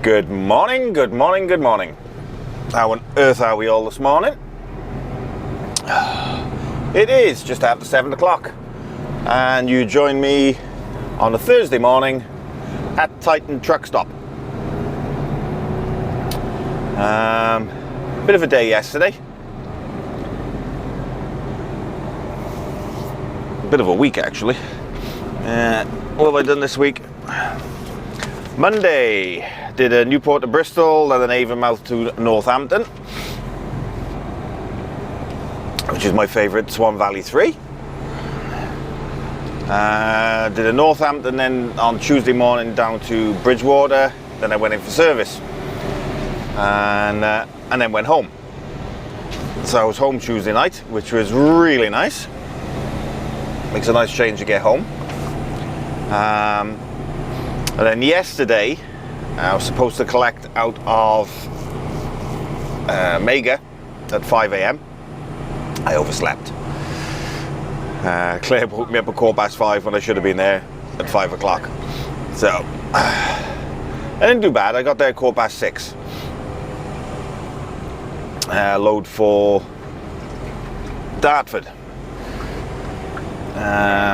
Good morning, good morning, good morning. How on earth are we all this morning? It is just after 7 o'clock and you join me on a Thursday morning at Titan truck stop. Bit of a day yesterday. Bit of a week actually. What have I done this week? Monday, did a Newport to Bristol and then Avonmouth to Northampton, which is my favourite Swan Valley 3. Did a Northampton then on Tuesday morning down to Bridgewater, then I went in for service and then went home. So I was home Tuesday night, which was really nice. Makes a nice change to get home. And then yesterday, I was supposed to collect out of Mega at 5 a.m. I overslept. Claire woke me up at 5:15 when I should have been there at 5 o'clock. So, I didn't do bad. I got there at 6:15. Load for Dartford.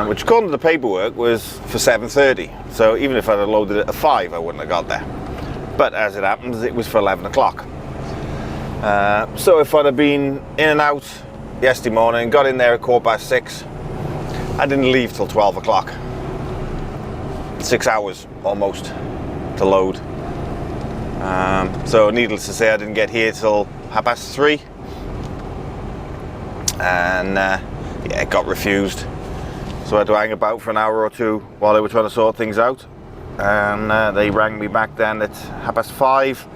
Which according to the paperwork was for 7:30. So even if I'd have loaded it at 5, I wouldn't have got there. But as it happens, it was for 11 o'clock. So if I'd have been in and out yesterday morning, got in there at 6:15, I didn't leave till 12 o'clock. 6 hours almost to load. So needless to say, I didn't get here till 3:30. And yeah, it got refused. So I had to hang about for an hour or two while they were trying to sort things out. And they rang me back then at 5:30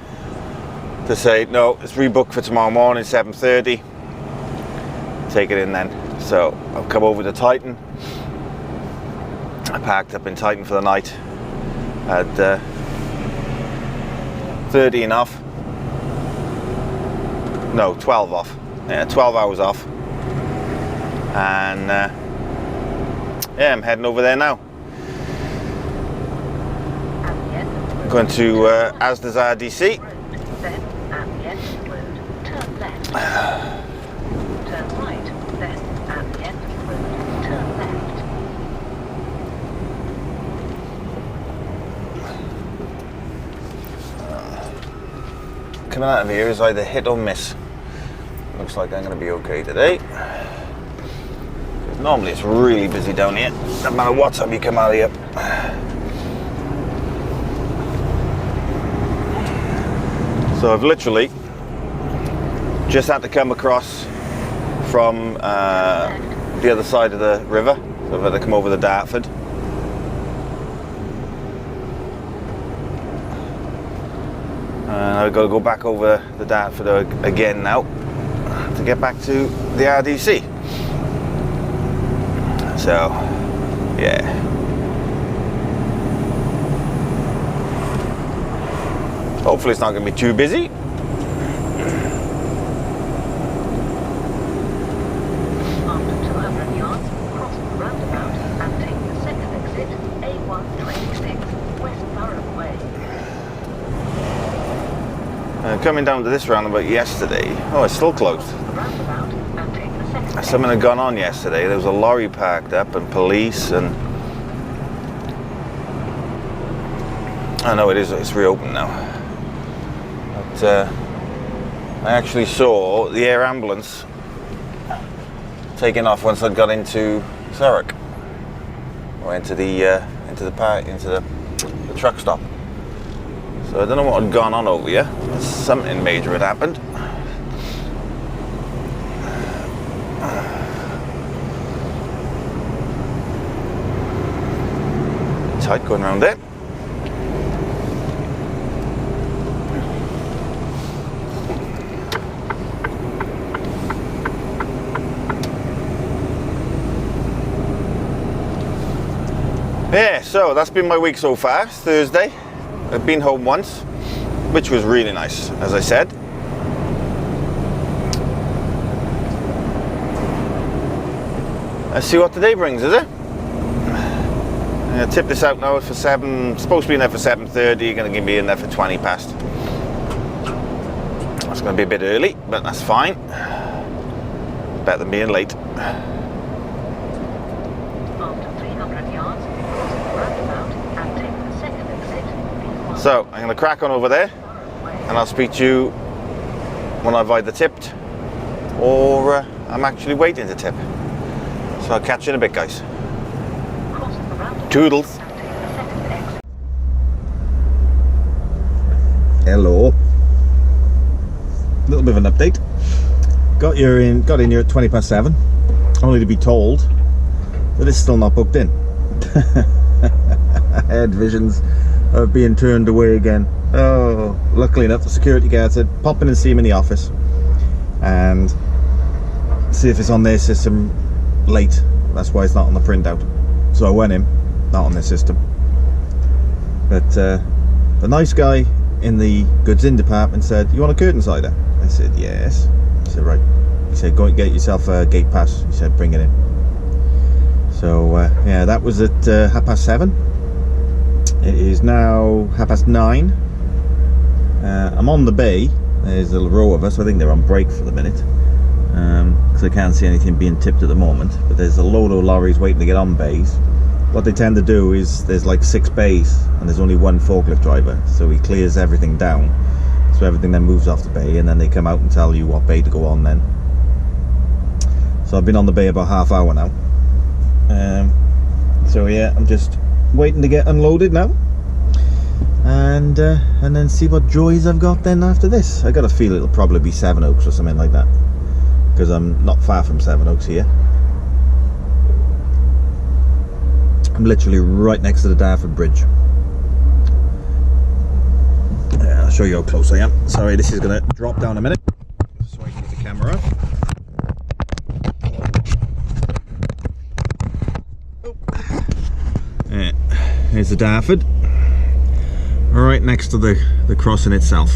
to say, no, it's rebooked for tomorrow morning, 7:30. Take it in then. So I've come over to Titan. I parked up in Titan for the night. Had 13 off. No, 12 off. Yeah, 12 hours off. And yeah, I'm heading over there now. I'm going to Asda's RDC. Coming out of here is either hit or miss. Looks like I'm going to be okay today. Normally it's really busy down here, no matter what time you come out of here. So I've literally just had to come across from the other side of the river. So I've had to come over the Dartford. And I've got to go back over the Dartford again now to get back to the RDC. So, yeah. Hopefully it's not going to be too busy. After 200 yards, cross the roundabout and take the second exit, A126, West Thurrock Way. Coming down to this roundabout yesterday, oh, it's still closed. Something had gone on yesterday. There was a lorry parked up and police and I know it's reopened now. But I actually saw the air ambulance taking off once I got into Sevenoaks or into the truck stop. So I don't know what had gone on over here. Something major had happened. Tight going around there. Yeah, so that's been my week so far. Thursday. I've been home once, which was really nice, as I said. Let's see what the day brings, is it? I'm going to tip this out now for 7, supposed to be in there for 7:30, you're going to be in there for 20 past. That's going to be a bit early, but that's fine. Better than being late. After 300 yards, cross the roundabout and take the second exit. So, I'm going to crack on over there, and I'll speak to you when I've either tipped, or I'm actually waiting to tip. So I'll catch you in a bit, guys. Cross the roundabout Toodles. and take the second exit. Hello. Little bit of an update. Got in here at 20 past 7, only to be told that it's still not booked in. I had visions of being turned away again. Oh, luckily enough, the security guard said pop in and see him in the office and see if it's on their system late. That's why it's not on the printout. So I went in, not on their system. But the nice guy in the goods in department said, "You want a curtain sider?" I said yes. He said right. He said go and get yourself a gate pass. He said bring it in. So yeah, that was at 7:30. It is now 9:30. I'm on the bay. There's a row of us. I think they're on break for the minute because I can't see anything being tipped at the moment, but there's a load of lorries waiting to get on bays. What they tend to do is there's like 6 bays and there's only one forklift driver, so he clears everything down, so everything then moves off the bay, and then they come out and tell you what bay to go on then. So I've been on the bay about half hour now. So yeah, I'm just waiting to get unloaded now, and then see what joys I've got then after this. I got a feel it'll probably be Sevenoaks or something like that, because I'm not far from Sevenoaks here. I'm literally right next to the Dartford Bridge. Yeah, I'll show you how close I am. Sorry, this is going to drop down a minute so I can get the camera up. Yeah, here's the Dartford, right next to the crossing itself.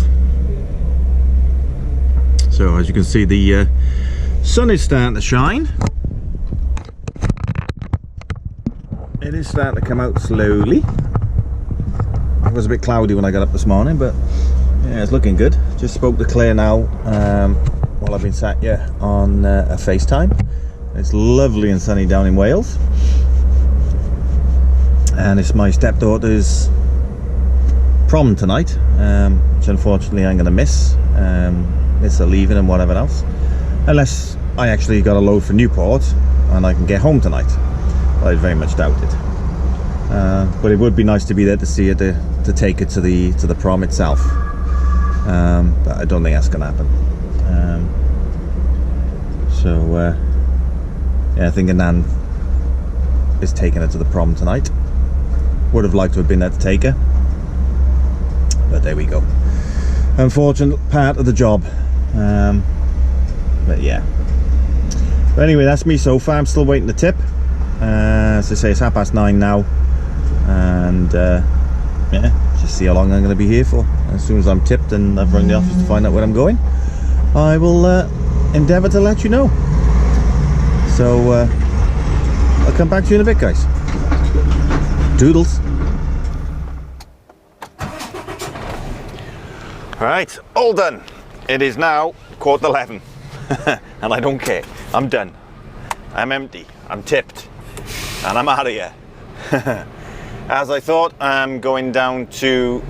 So as you can see, the sun is starting to shine. It is starting to come out slowly. It was a bit cloudy when I got up this morning, but yeah, it's looking good. Just spoke to Claire now while I've been sat here on a FaceTime. It's lovely and sunny down in Wales, and it's my stepdaughter's prom tonight, which unfortunately I'm going to miss. Miss her leaving and whatever else, unless I actually got a load for Newport and I can get home tonight. I very much doubt it, but it would be nice to be there to see her, to take her to the prom itself, but I don't think that's gonna happen. So yeah, I think Nan is taking her to the prom tonight. Would have liked to have been there to take her, but there we go. Unfortunate part of the job, but yeah. But anyway, that's me so far. I'm still waiting to tip. As I say, it's 9:30 now, and yeah, just see how long I'm going to be here for. As soon as I'm tipped and I've rung the office to find out where I'm going, I will endeavour to let you know. So I'll come back to you in a bit, guys. Toodles. Right, all done. It is now 11:15 and I don't care. I'm done. I'm empty. I'm tipped. And I'm out of here. As I thought, I'm going down to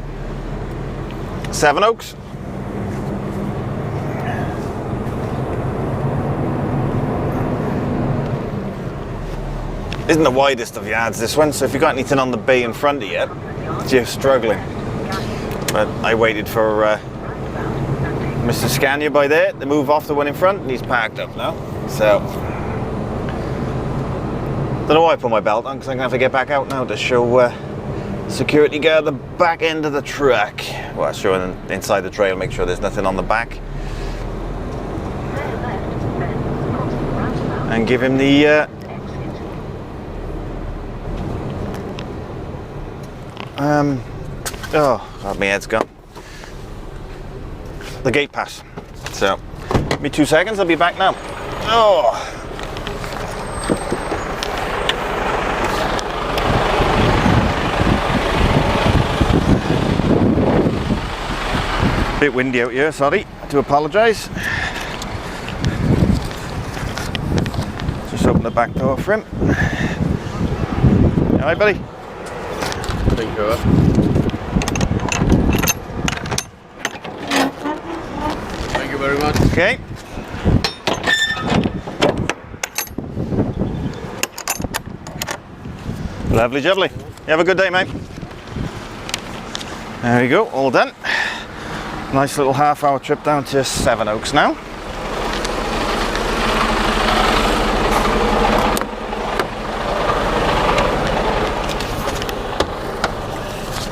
Sevenoaks. Isn't the widest of yards, this one, so if you've got anything on the bay in front of you, you're struggling. But I waited for Mr. Scania by there to move off the one in front, and he's parked up now. So don't know why I put my belt on, because I'm going to have to get back out now to show security guard the back end of the truck. Well, I'll show him inside the trail, make sure there's nothing on the back. And give him the oh, God, my head's gone. The gate pass. So, give me 2 seconds, I'll be back now. Oh. Bit windy out here, sorry, I do apologise. Just open the back door for him. Alright, buddy? Thank you. Thank you very much. Okay. Lovely jubbly. You have a good day, mate. There we go, all done. Nice little half-hour trip down to Sevenoaks now.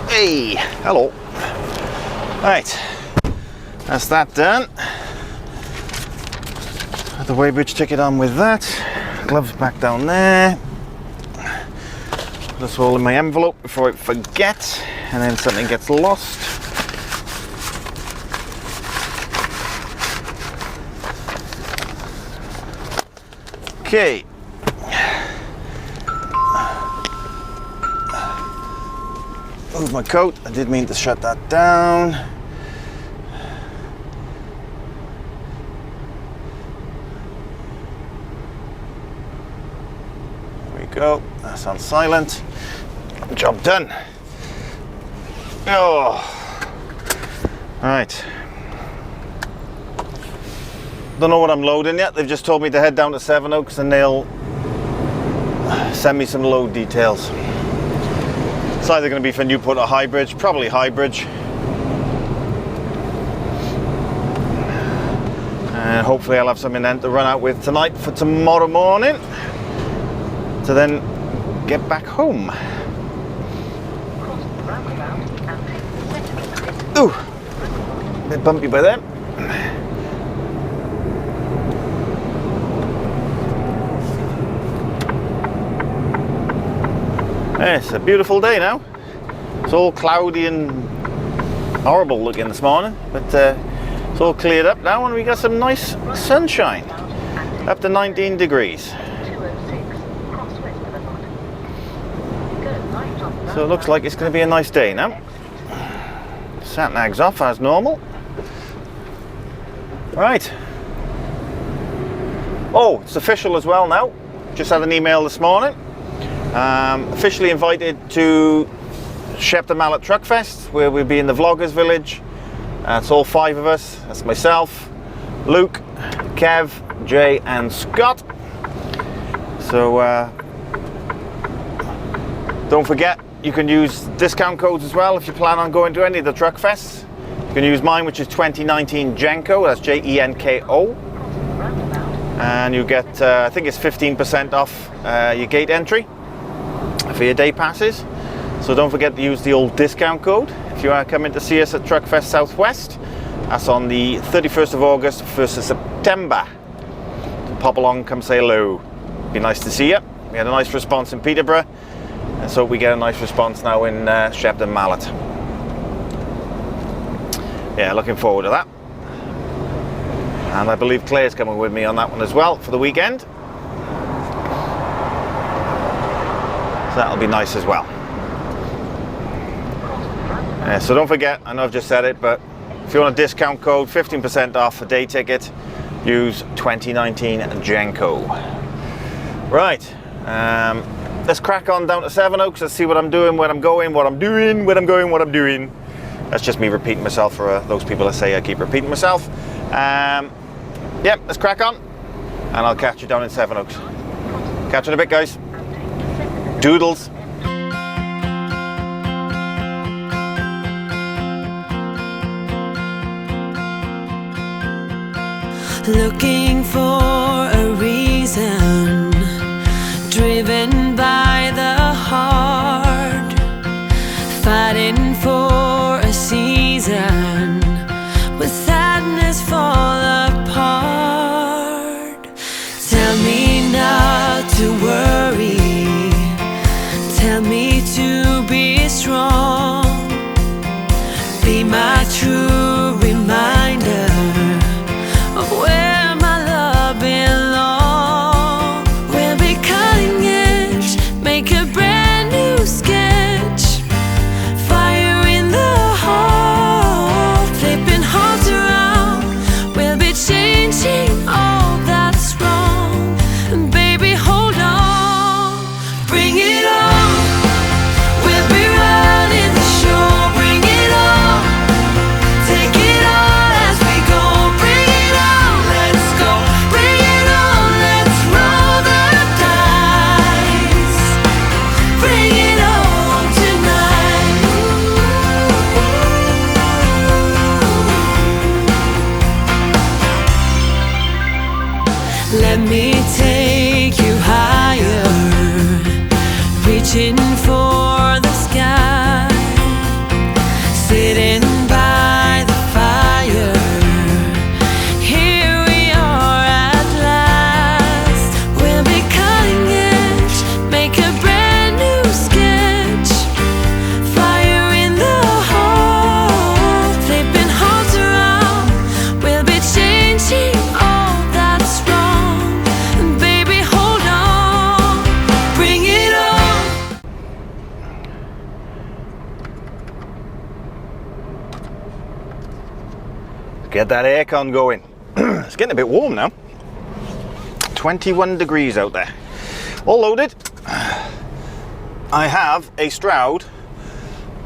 Hey, hello. Right, that's that done. Got the weighbridge ticket on with that. Gloves back down there. Put this all in my envelope before I forget, and then something gets lost. Okay. Move my coat. I did mean to shut that down. There we go. That's on silent. Job done. Oh. Right. Don't know what I'm loading yet. They've just told me to head down to Sevenoaks and they'll send me some load details. It's either going to be for Newport or Highbridge, probably Highbridge. And hopefully I'll have something then to run out with tonight for tomorrow morning to then get back home. Cross the roundabout and take the second exit. Ooh, a bit bumpy by then. It's a beautiful day now. It's all cloudy and horrible looking this morning, but it's all cleared up now and we got some nice sunshine. Up to 19 degrees. 206, cross West Boulevard. Go right on the So it looks like it's going to be a nice day now. Sat-nav's off as normal. Right. Oh, it's official as well now. Just had an email this morning. Officially invited to Shepton Mallet Truck Fest, where we'll be in the Vloggers Village. It's all 5 of us. That's myself, Luke, Kev, Jay and Scott. So don't forget, you can use discount codes as well if you plan on going to any of the truck fests. You can use mine, which is 2019 Jenko, that's Jenko. And you get, I think it's 15% off your gate entry for your day passes. So don't forget to use the old discount code if you are coming to see us at Truckfest Southwest. That's on the 31st of August, 1st of September. So pop along, come say hello. Be nice to see you. We had a nice response in Peterborough, and so we get a nice response now in Shepton Mallet. Yeah, looking forward to that. And I believe Claire's coming with me on that one as well for the weekend. So that'll be nice as well. So don't forget, I know I've just said it, but if you want a discount code, 15% off a day ticket, use 2019 Jenko. Right, let's crack on down to Sevenoaks. Let's see what I'm doing, where I'm going, what I'm doing, where I'm going, what I'm doing. That's just me repeating myself for those people that say I keep repeating myself. Yep, let's crack on, and I'll catch you down in Sevenoaks. Catch you in a bit, guys. Doodles. Looking for a reason, driven by the heart, fighting for a season, with sadness fall apart. Tell me not to worry, tell me to be strong, be my true reminder of where my love belongs. We'll be cutting edge, make a brand new sketch, fire in the heart, flipping hard. Get that aircon going. It's getting a bit warm now. 21 degrees out there. All loaded. I have a Stroud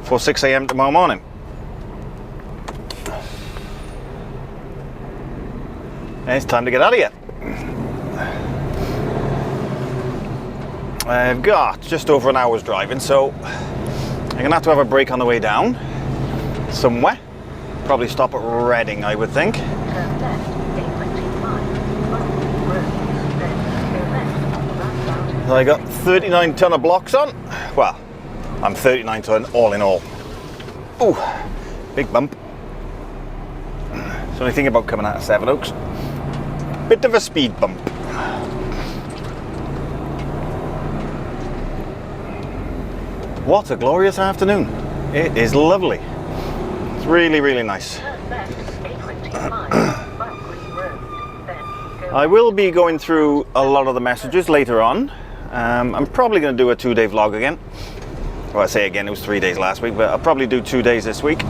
for 6 a.m. tomorrow morning. And it's time to get out of here. I've got just over an hour's driving, so I'm gonna have to have a break on the way down somewhere. Probably stop at Reading, I would think. Turn left, A25, Buckley Road, then go left on the roundabout. I got 39 ton of blocks on. Well, I'm 39 ton all in all. Ooh, big bump. So I think about coming out of Sevenoaks. Bit of a speed bump. What a glorious afternoon. It is lovely. It's really, really nice. Turn left, A25, Buckley Road, then go I will be going through a lot of the messages later on. I'm probably going to do a 2-day vlog again. Well, I say again, it was 3 days last week, but I'll probably do 2 days this week.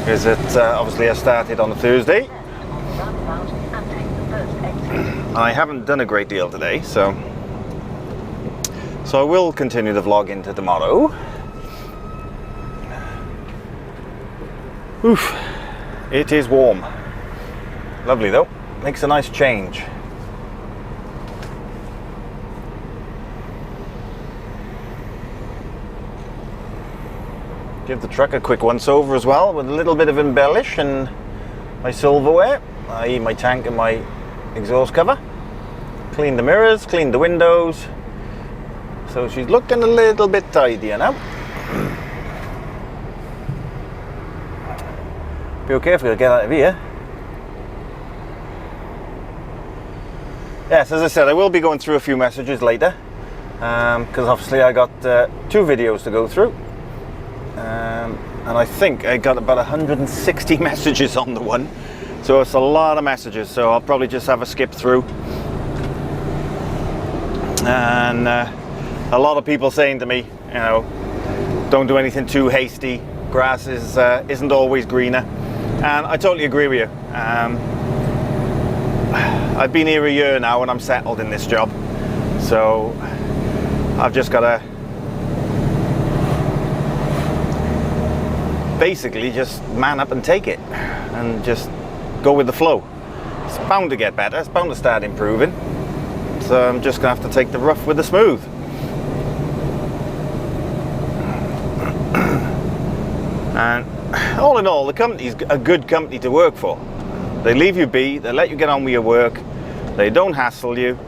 Because it obviously I started on a Thursday. left on the roundabout and take the first exit. I haven't done a great deal today, so I will continue the vlog into tomorrow. Oof, it is warm. Lovely though, makes a nice change. Give the truck a quick once over as well with a little bit of embellish and my silverware, i.e. my tank and my exhaust cover. Clean the mirrors, clean the windows. So she's looking a little bit tidier now. Be okay if we get out of here. Yes, as I said, I will be going through a few messages later. Because obviously I got 2 videos to go through. And I think I got about 160 messages on the one. So it's a lot of messages, so I'll probably just have a skip through. And a lot of people saying to me, you know, don't do anything too hasty. Grass isn't always greener. And I totally agree with you. I've been here a year now and I'm settled in this job. So I've just got to basically just man up and take it and just go with the flow. It's bound to get better, it's bound to start improving. So I'm just gonna have to take the rough with the smooth. And all in all, the company's a good company to work for. They leave you be, they let you get on with your work, they don't hassle you,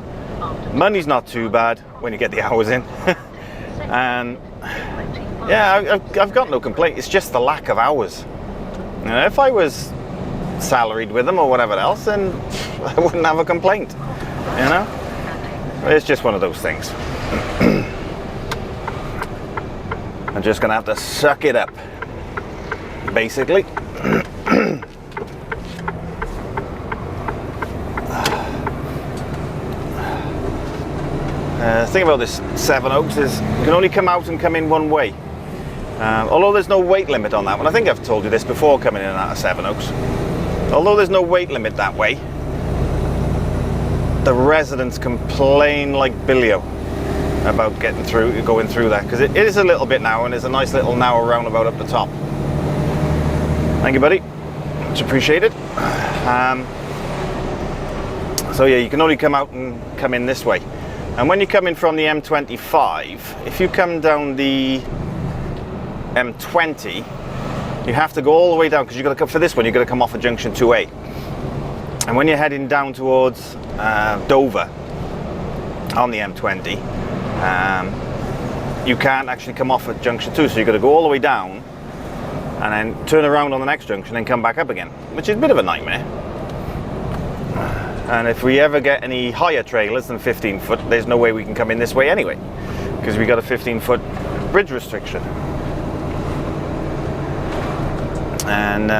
money's not too bad when you get the hours in. And yeah, I've got no complaint. It's just the lack of hours. You know, if I was salaried with them or whatever else, then I wouldn't have a complaint. You know, it's just one of those things. I'm just gonna have to suck it up, basically. The thing about this Sevenoaks is you can only come out and come in one way. Although there's no weight limit on that one. I think I've told you this before coming in and out of Sevenoaks. Although there's no weight limit that way, the residents complain like Billio about going through that, because it is a little bit narrow and there's a nice little narrow roundabout up the top. Thank you, buddy. Much appreciated. So yeah, you can only come out and come in this way. And when you come in from the M25, if you come down the M20, you have to go all the way down, because you've got to come for this one, you've got to come off of junction 2A. And when you're heading down towards Dover on the M20, you can't actually come off at junction 2, so you've got to go all the way down and then turn around on the next junction and come back up again, which is a bit of a nightmare. And if we ever get any higher trailers than 15 foot, there's no way we can come in this way anyway, because we got a 15-foot bridge restriction. And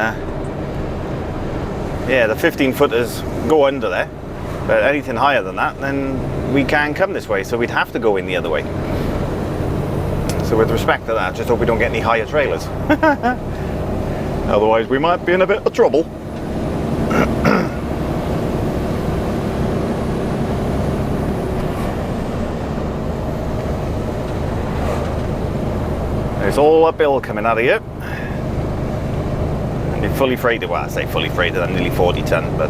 yeah, the 15-footers go under there, but anything higher than that, then we can't come this way, so we'd have to go in the other way. So with respect to that, just hope we don't get any higher trailers. Otherwise we might be in a bit of trouble. It's all uphill coming out of here. And you're fully freighted, well I say fully freighted, I'm nearly 40 ton, but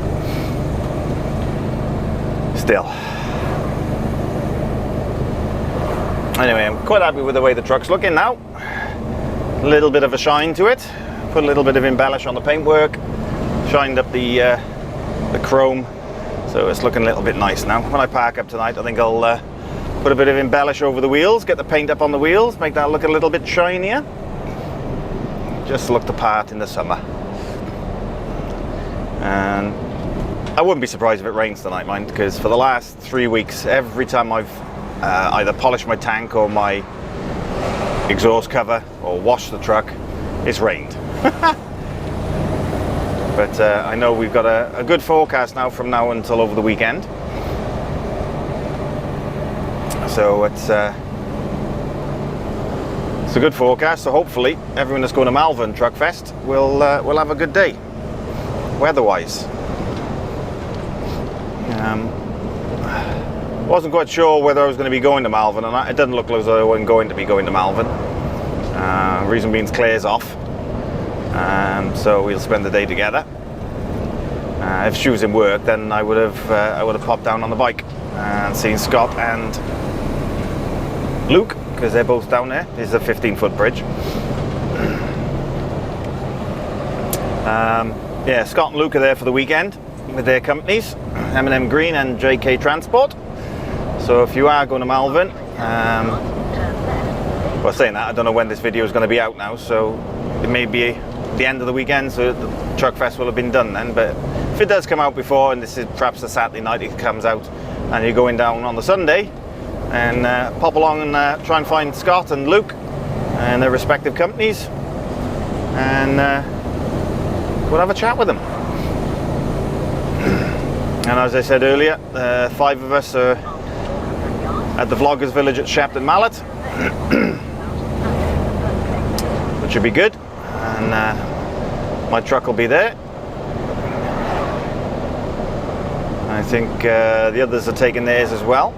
still. Anyway, I'm quite happy with the way the truck's looking now. A little bit of a shine to it. Put a little bit of embellish on the paintwork. Shined up the chrome. So it's looking a little bit nice now. When I park up tonight, I think I'll put a bit of embellish over the wheels, get the paint up on the wheels, make that look a little bit shinier. Just look the part in the summer. And I wouldn't be surprised if it rains tonight, mind, because for the last 3 weeks, every time I've either polished my tank or my exhaust cover or washed the truck, it's rained. But I know we've got a good forecast now from now until over the weekend. So it's a good forecast. So hopefully everyone that's going to Malvern Truck Fest will have a good day, weather-wise. Wasn't quite sure whether I was going to be going to Malvern, and it doesn't look as though I wasn't going to be going to Malvern. Reason being Claire's off, so we'll spend the day together. If she was in work, then I would have popped down on the bike and seen Scott and Luke, because they're both down there. There's a 15-foot bridge. Yeah, Scott and Luke are there for the weekend with their companies, M&M Green and JK Transport. So if you are going to Malvern, well, saying that, I don't know when this video is going to be out now, so it may be the end of the weekend, so the Truck Fest will have been done then. But if it does come out before, and this is perhaps the Saturday night it comes out, and you're going down on the Sunday, and pop along and try and find Scott and Luke and their respective companies, and we'll have a chat with them. And as I said earlier, 5 of us are at the Vloggers Village at Shepton Mallet, which should be good, and my truck will be there. I think the others are taking theirs as well,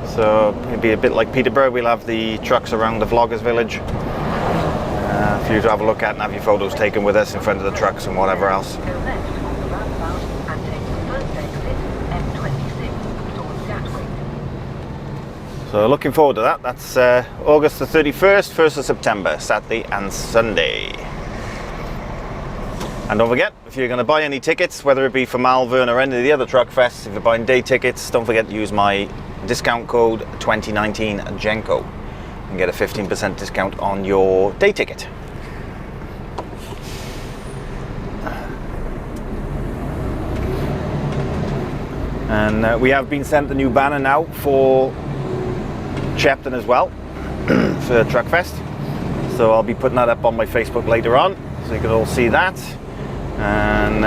so it'll be a bit like Peterborough. We'll have the trucks around the Vloggers Village for you to have a look at and have your photos taken with us in front of the trucks and whatever else. Go left on the roundabout and take the first exit, M26, towards Gatwick. So looking forward to that. That's August the 31st, 1st of September, Saturday and Sunday. And don't forget, if you're going to buy any tickets, whether it be for Malvern or any of the other truck fests, if you're buying day tickets, don't forget to use my discount code 2019 Jenko and get a 15% discount on your day ticket. And we have been sent the new banner now for Shepton as well for Truck Fest, so I'll be putting that up on my Facebook later on, so you can all see that. And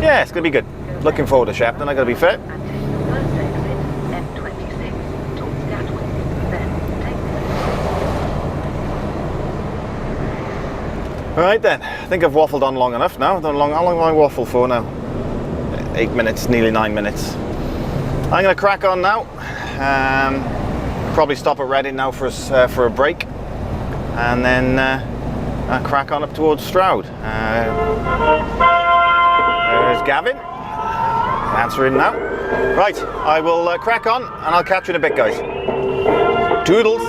yeah, it's gonna be good. Looking forward to Shepton, I gotta be fair. And take the first exit, M26, towards Gatwick. Then take the Alright then, I think I've waffled on long enough now. How long have I waffled for now? 8 minutes, nearly 9 minutes. I'm gonna crack on now. Probably stop at Reading now for a break, and then crack on up towards Stroud. There's Gavin answering now. Right, I will crack on, and I'll catch you in a bit, guys. Toodles.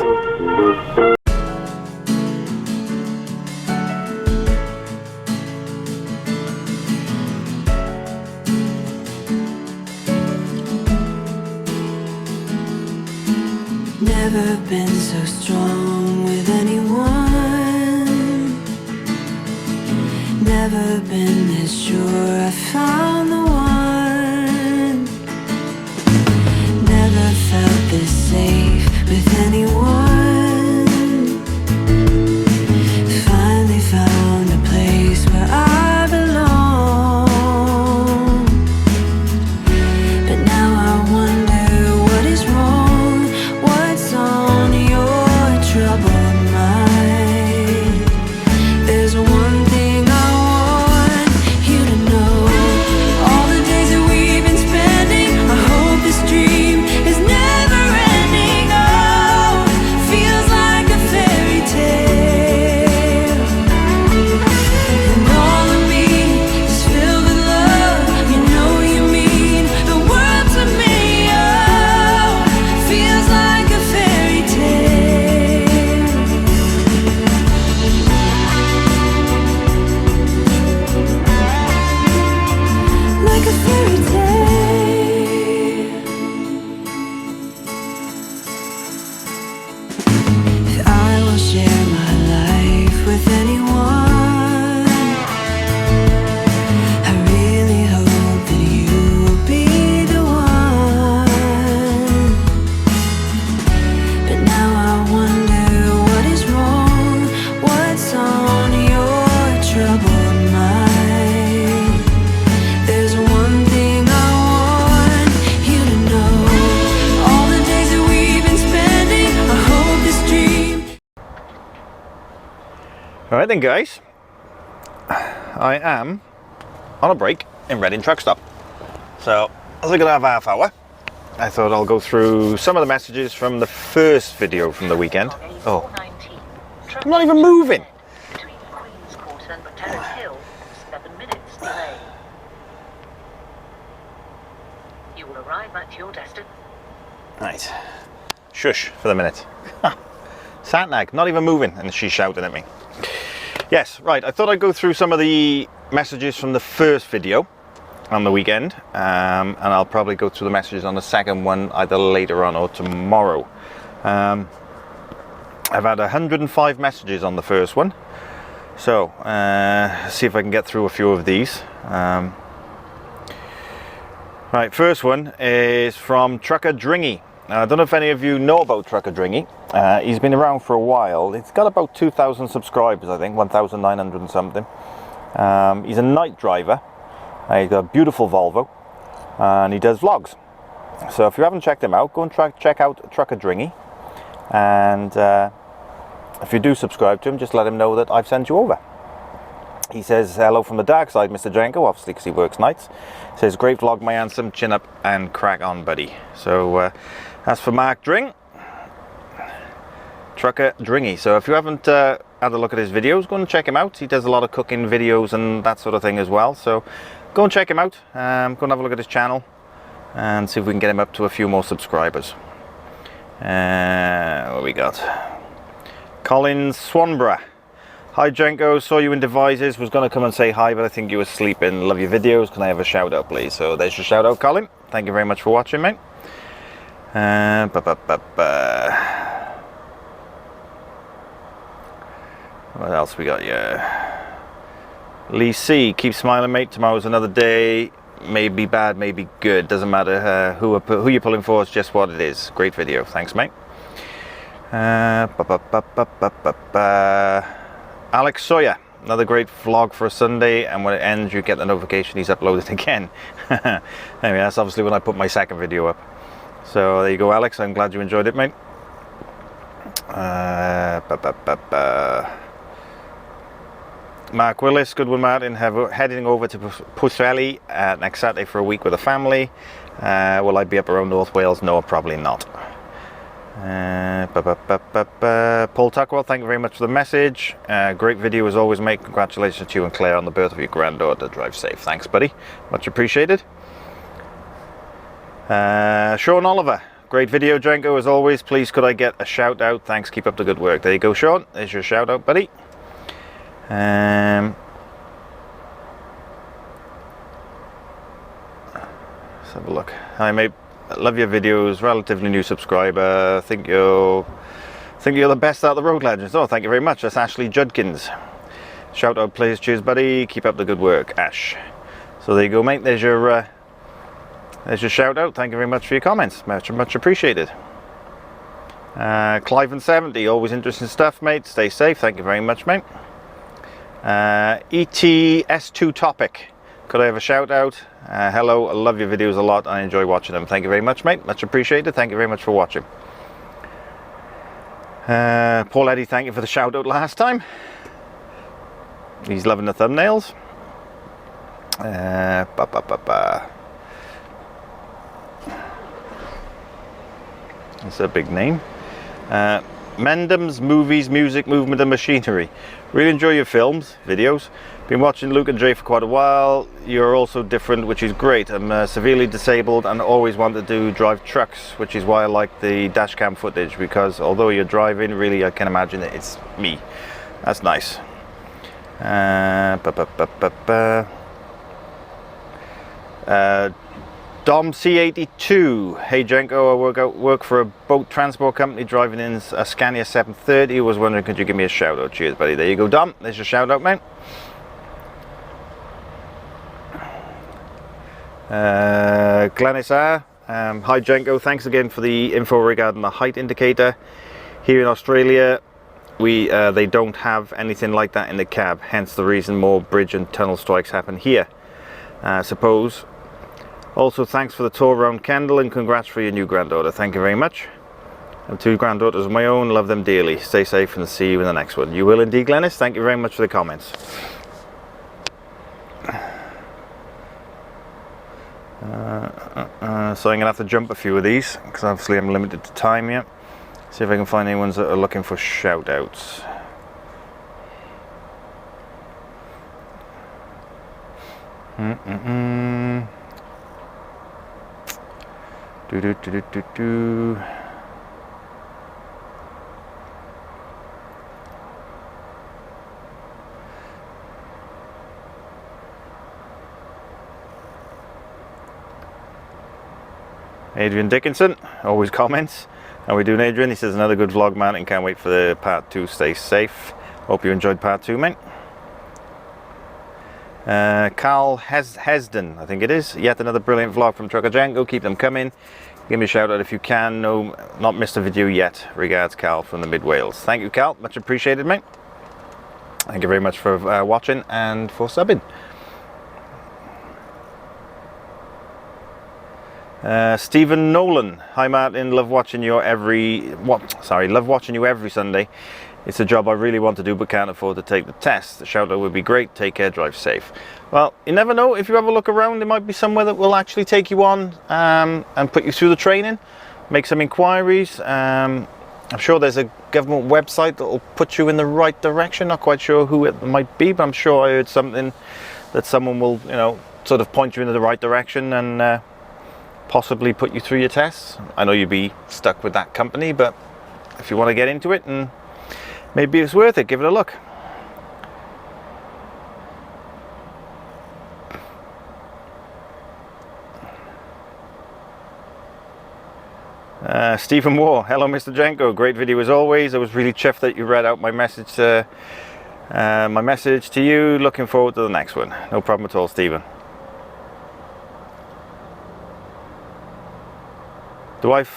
Never been so strong with anyone. Never been this sure I found the one. Never felt this safe with anyone. Finally found a place where I belong. But now I wonder what is wrong. What's on your troubled mind? There's one thing Alright then guys, I am on a break in Reading truck stop. So as I'm going to have half hour, I thought I'll go through some of the messages from the first video from the weekend. Oh, I'm not even moving. Between Queen's Court and Terrace Hill, 7 minutes delay. You will arrive at your destination. Right, shush for the minute. Sat-nag, not even moving, and she's shouting at me. Yes, right, I thought I'd go through some of the messages from the first video on the weekend, and I'll probably go through the messages on the second one either later on or tomorrow. I've had 105 messages on the first one, so see if I can get through a few of these. Right, first one is from Trucker Dringy. Now, I don't know if any of you know about Trucker Dringy. He's been around for a while. He's got about 2,000 subscribers, I think, 1,900 and something. He's a night driver. He's got a beautiful Volvo, and he does vlogs. So if you haven't checked him out, go and check out Trucker Dringy. And if you do subscribe to him, just let him know that I've sent you over. He says, hello from the dark side, Mr. Jenko, obviously because he works nights. He says, great vlog, my handsome, chin up and crack on, buddy. So as for Mark Dring, Trucker Dringy. So if you haven't had a look at his videos, go and check him out. He does a lot of cooking videos and that sort of thing as well. So go and check him out. Go and have a look at his channel and see if we can get him up to a few more subscribers. What we got? Colin Swanborough. Hi Jenko, saw you in Devices, was going to come and say hi, but I think you were sleeping. Love your videos, can I have a shout out please? So there's your shout out, Colin. Thank you very much for watching, mate. What else we got here? Lee C, keep smiling mate, tomorrow's another day. Maybe bad, maybe good, doesn't matter who you're pulling for, it's just what it is. Great video, thanks mate. Alex Sawyer, another great vlog for a Sunday, and when it ends you get the notification he's uploaded again. Anyway, that's obviously when I put my second video up. So there you go Alex, I'm glad you enjoyed it mate. Mark Willis, good one Martin, heading over to Pwllheli next Saturday for a week with the family. Will I be up around North Wales? No, probably not. Paul Tuckwell, thank you very much for the message. Great video as always mate, congratulations to you and Claire on the birth of your granddaughter. Drive safe. Thanks buddy, much appreciated. Sean Oliver, great video Jenko as always, please could I get a shout out, thanks, keep up the good work. There you go Sean, there's your shout out buddy. Let's have a look. Hi mate, love your videos, relatively new subscriber, think you're the best out of the road legends. Oh, thank you very much. That's Ashley Judkins. Shout out please, cheers buddy, keep up the good work Ash. So there you go mate, there's your shout out. Thank you very much for your comments, much appreciated. Clive 70, always interesting stuff mate, stay safe, thank you very much mate. ETS2 topic, could I have a shout out? Hello, I love your videos a lot, I enjoy watching them. Thank you very much mate, much appreciated, thank you very much for watching. Paul Eddy, thank you for the shout out last time. He's loving the thumbnails. That's a big name. Mendham's Movies, Music, Movement and Machinery. Really enjoy your films, videos. Been watching Luke and Jay for quite a while. You're also different, which is great. I'm severely disabled and always wanted to drive trucks, which is why I like the dash cam footage, because although you're driving, really I can imagine that it's me. That's nice. Dom C82, hey Jenko, I work for a boat transport company driving in a Scania 730. I was wondering, could you give me a shout out? Cheers buddy. There you go Dom, there's your shout out mate. Glennis R, hi Jenko, thanks again for the info regarding the height indicator. Here in Australia they don't have anything like that in the cab, hence the reason more bridge and tunnel strikes happen here. Suppose. Also thanks for the tour around Kendal and congrats for your new granddaughter. Thank you very much. I have 2 granddaughters of my own, love them dearly. Stay safe and see you in the next one. You will indeed, Glennis. Thank you very much for the comments. So I'm going to have to jump a few of these because obviously I'm limited to time here. See if I can find any ones that are looking for shout outs. Adrian Dickinson always comments. How we doing, Adrian? He says another good vlog, man, and can't wait for the part 2. Stay safe. Hope you enjoyed part 2, mate. Carl Hesden, I think it is. Yet another brilliant vlog from Trucker Jenko. Keep them coming. Give me a shout out if you can. No, not missed a video yet. Regards, Carl from the Mid Wales. Thank you, Carl. Much appreciated, mate. Thank you very much for watching and for subbing. Stephen Nolan. Hi, Martin. Love watching you every Sunday. It's a job I really want to do but can't afford to take the test. The shout out would be great. Take care, drive safe. Well, you never know. If you have a look around, there might be somewhere that will actually take you on and put you through the training. Make some inquiries. I'm sure there's a government website that will put you in the right direction. Not quite sure who it might be, but I'm sure I heard something that someone will, you know, sort of point you in the right direction and possibly put you through your tests. I know you'd be stuck with that company, but if you want to get into it and maybe it's worth it, give it a look. Stephen Moore, hello Mr. Jenko, great video as always. I was really chuffed that you read out my message to you. Looking forward to the next one. No problem at all, Stephen.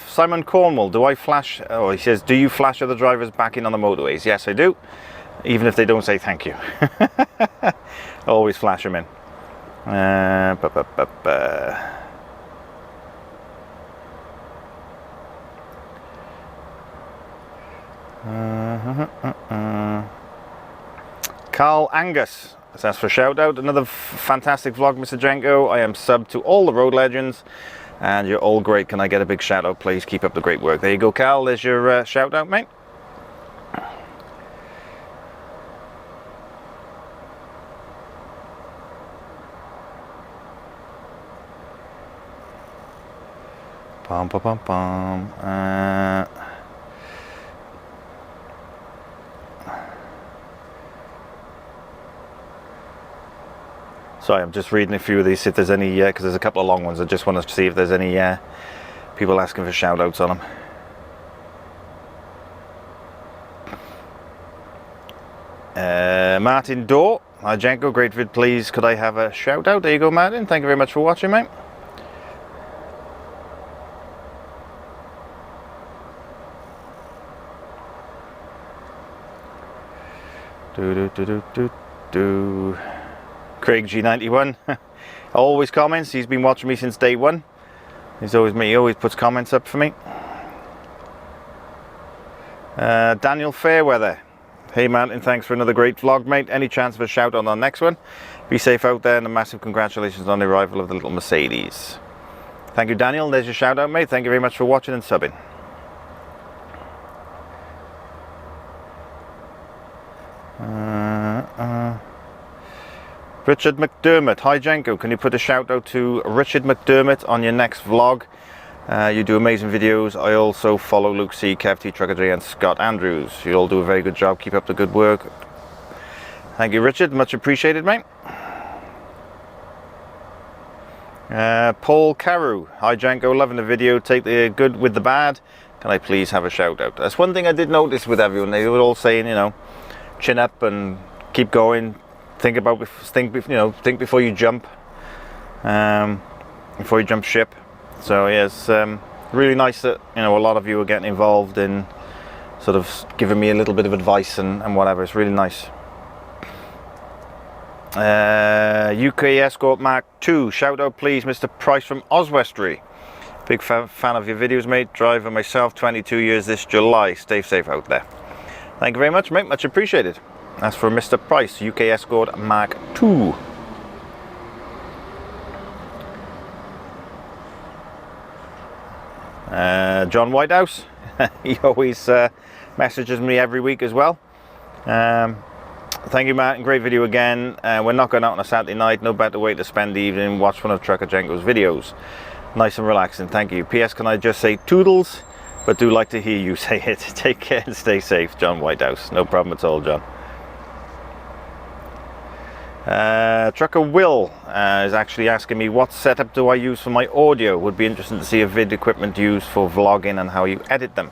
Simon Cornwall, do I flash? Oh, he says, do you flash other drivers back in on the motorways? Yes, I do. Even if they don't say thank you. Always flash them in. Carl Angus asks for a shout out. Another fantastic vlog, Mr. Jenko. I am subbed to all the road legends. And you're all great. Can I get a big shout out, please? Keep up the great work. There you go, Carl. There's your shout out, mate. Pom pom pom pom. Sorry, I'm just reading a few of these, if there's any, because there's a couple of long ones. I just want to see if there's any people asking for shout outs on them. Martin Dorr, hi Jenko, great vid, please could I have a shout out? There you go, Martin. Thank you very much for watching, mate. Craig G91 always comments. He's been watching me since day one. He always puts comments up for me. Daniel Fairweather, hey Martin, thanks for another great vlog, mate. Any chance of a shout on the next one? Be safe out there, and a massive congratulations on the arrival of the little Mercedes. Thank you, Daniel. There's your shout out, mate. Thank you very much for watching and subbing. Richard McDermott, hi Jenko, can you put a shout out to Richard McDermott on your next vlog? You do amazing videos. I also follow Luke C, Kev T, Trucker J and Scott Andrews. You all do a very good job. Keep up the good work. Thank you, Richard. Much appreciated, mate. Paul Carew, hi Jenko, loving the video. Take the good with the bad. Can I please have a shout out? That's one thing I did notice with everyone. They were all saying, you know, chin up and keep going. Think before you jump. Before you jump ship. So yeah, it's really nice that, you know, a lot of you are getting involved in sort of giving me a little bit of advice and whatever. It's really nice. UK Escort Mark II, shout out please Mr. Price from Oswestry. Big fan of your videos, mate. Driver myself, 22 years this July. Stay safe out there. Thank you very much, mate. Much appreciated. That's for Mr. Price, UK Escort Mark II. John Whitehouse, he always messages me every week as well. Thank you, Martin. Great video again. We're not going out on a Saturday night. No better way to spend the evening. Watch one of Trucker Jenko's videos. Nice and relaxing. Thank you. P.S. Can I just say toodles? But do like to hear you say it. Take care and stay safe, John Whitehouse. No problem at all, John. Trucker Will is actually asking me what setup do I use for my audio. Would be interesting to see a vid equipment used for vlogging and how you edit them.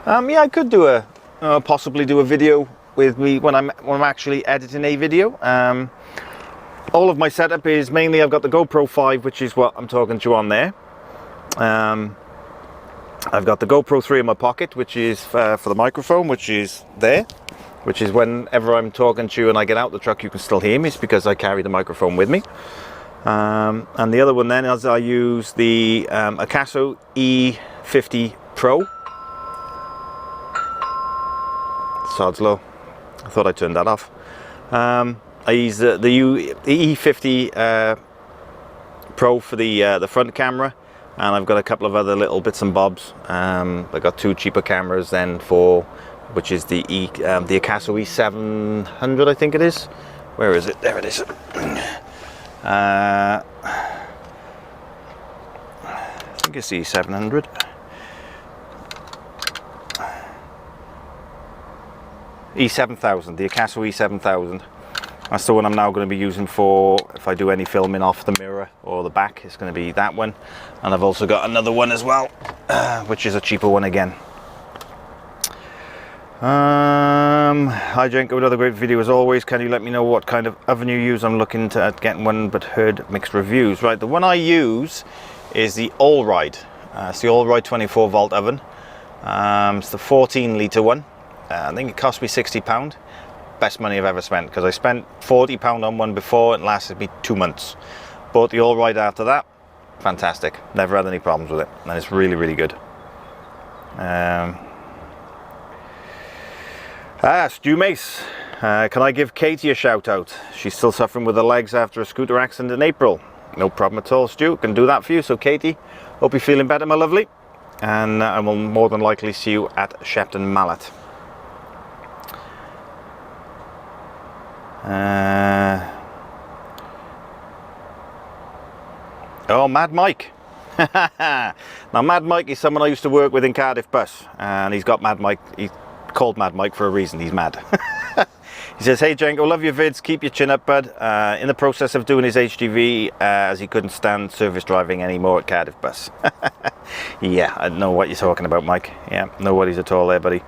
Yeah, I could do possibly do a video with me when I'm actually editing a video. All of my setup is mainly, I've got the GoPro 5, which is what I'm talking to you on there. I've got the GoPro 3 in my pocket, which is for the microphone, which is there. Which is whenever I'm talking to you and I get out the truck, you can still hear me. It's because I carry the microphone with me. And the other one then is I use the Akaso E50 Pro. Sod's low. I thought I turned that off. I use the E50 Pro for the front camera, and I've got a couple of other little bits and bobs. I've got two cheaper cameras then which is the Akaso E700, I think it is. Where is it? There it is. I think it's the E700. E7000, the Akaso E7000. That's the one I'm now going to be using for if I do any filming off the mirror or the back. It's going to be that one. And I've also got another one as well, which is a cheaper one again. Hi Jenko, another great video as always. Can you let me know what kind of oven you use? I'm looking at getting one, but heard mixed reviews. Right, the one I use is the Allride. It's the Allride 24 volt oven. It's the 14 litre one. I think it cost me £60. Best money I've ever spent, because I spent £40 on one before. It lasted me 2 months. Bought the Allride after that. Fantastic. Never had any problems with it, and it's really, really good. Stu Mace, can I give Katie a shout out? She's still suffering with her legs after a scooter accident in April. No problem at all, Stu. Can do that for you. So Katie, hope you're feeling better, my lovely. And I will more than likely see you at Shepton Mallet. Oh, Mad Mike. Now Mad Mike is someone I used to work with in Cardiff Bus, and he's got Mad Mike. He's called Mad Mike for a reason. He's mad. He says, hey Jenko, love your vids, keep your chin up, bud. In the process of doing his HGV, as he couldn't stand service driving anymore at Cardiff Bus. Yeah, I know what you're talking about, Mike. Yeah, no worries at all there, buddy.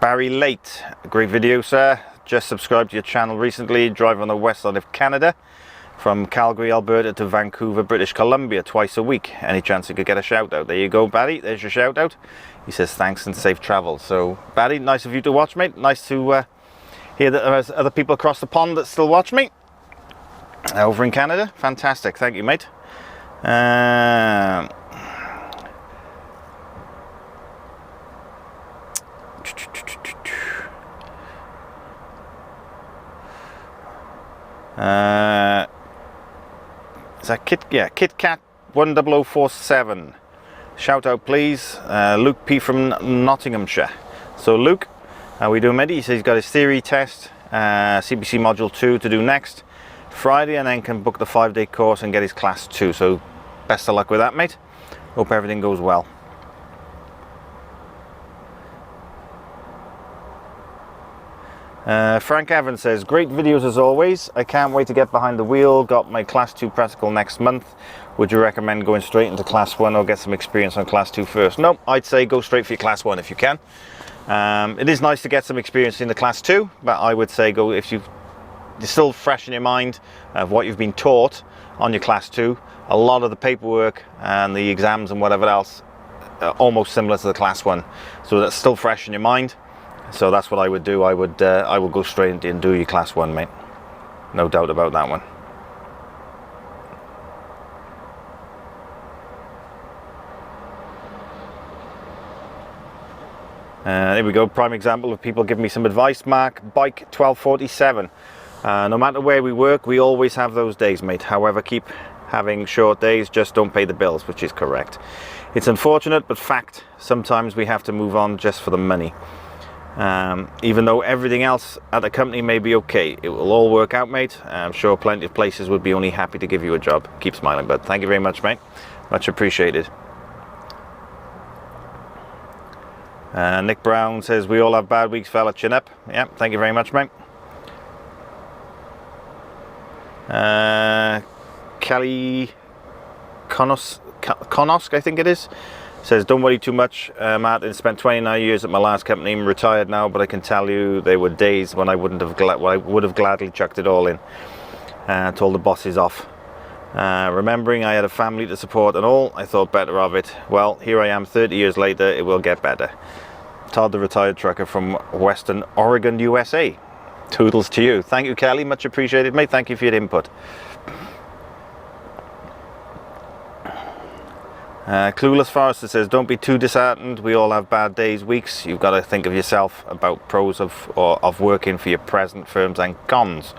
Barry Late, great video, sir. Just subscribed to your channel recently. Drive on the west side of Canada, from Calgary, Alberta to Vancouver, British Columbia, twice a week. Any chance you could get a shout out? There you go, Barry. There's your shout out. He says thanks and safe travel. So, Barry, nice of you to watch, mate. Nice to hear that there's other people across the pond that still watch me over in Canada. Fantastic. Thank you, mate. Is that Kit Cat 10047? Shout out, please. Luke P from Nottinghamshire. So Luke, how we doing, mate? He says he's got his theory test, CPC module 2 to do next Friday, and then can book the 5-day course and get his class 2. So best of luck with that, mate. Hope everything goes well. Frank Evans says, great videos as always. I can't wait to get behind the wheel. Got my class 2 practical next month. Would you recommend going straight into class 1 or get some experience on class 2 first? No, I'd say go straight for your class 1 if you can. It is nice to get some experience in the class 2, but I would say go if you're still fresh in your mind of what you've been taught on your class 2. A lot of the paperwork and the exams and whatever else are almost similar to the class 1. So that's still fresh in your mind. So that's what I would do. I would go straight in and do your class 1, mate. No doubt about that one. There we go, prime example of people giving me some advice. Mark, bike 1247. No matter where we work, we always have those days, mate. However, keep having short days, just don't pay the bills, which is correct. It's unfortunate, but fact. Sometimes we have to move on just for the money. Even though everything else at the company may be okay, it will all work out, mate. I'm sure plenty of places would be only happy to give you a job. Keep smiling, bud. Thank you very much, mate. Much appreciated. Nick Brown says, we all have bad weeks, fella. Chin up. Yeah, thank you very much, mate. Kelly Konosk, I think it is, says, don't worry too much, Martin. Spent 29 years at my last company. I'm retired now, but I can tell you there were days when I would have gladly chucked it all in. Told the bosses off. Remembering I had a family to support and all, I thought better of it. Well, here I am 30 years later, it will get better. Todd, the retired trucker from Western Oregon, USA. Toodles to you. Thank you, Kelly. Much appreciated, mate. Thank you for your input. Clueless Forrester says, don't be too disheartened. We all have bad days, weeks. You've got to think of yourself about pros of working for your present firms and cons.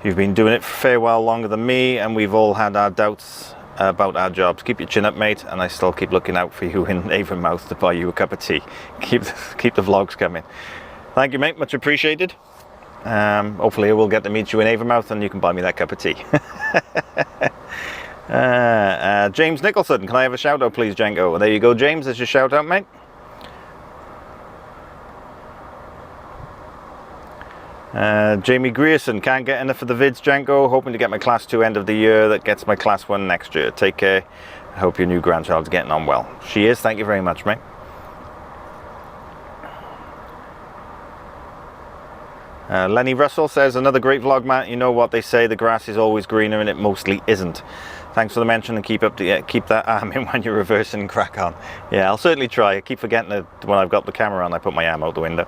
You've been doing it for a fair while longer than me, and we've all had our doubts about our jobs. Keep your chin up, mate, and I still keep looking out for you in Avonmouth to buy you a cup of tea. Keep the vlogs coming. Thank you, mate. Much appreciated. Hopefully I will get to meet you in Avonmouth and you can buy me that cup of tea. James Nicholson, can I have a shout out, please, Jenko? There you go, James. There's your shout out, mate. Jamie Grierson, can't get enough of the vids, Jenko. Hoping to get my class 2 end of the year. That gets my class 1 next year. Take care. I hope your new grandchild's getting on well. She is. Thank you very much, mate. Lenny Russell says, another great vlog, Matt. You know what they say, the grass is always greener, and it mostly isn't. Thanks for the mention, and keep that arm in when you're reversing and crack on. Yeah, I'll certainly try. I keep forgetting that when I've got the camera on, I put my arm out the window.